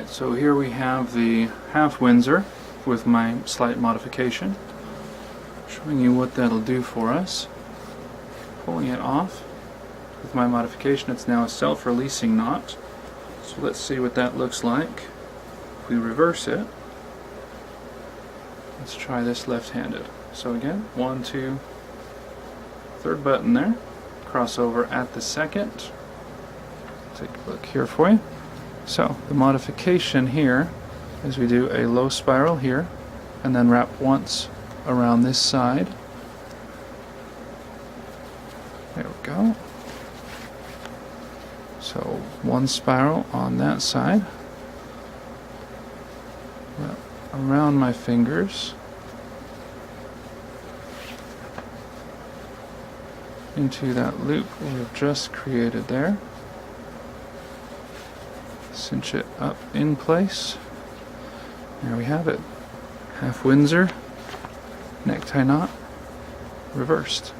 Alright, so here we have the Half Windsor with my slight modification. Showing you what that'll do for us. Pulling it off with my modification, it's now a self-releasing knot. So let's see what that looks like. If we reverse it, let's try this left-handed. So again, 1, 2, third button there. Crossover at the second. Take a look here for you. So the modification here is we do a low spiral here and then wrap once around this side. There we go. So one spiral on that side. Wrap around my fingers into that loop we've just created there. Cinch it up in place. There we have it. Half Windsor, necktie knot, reversed.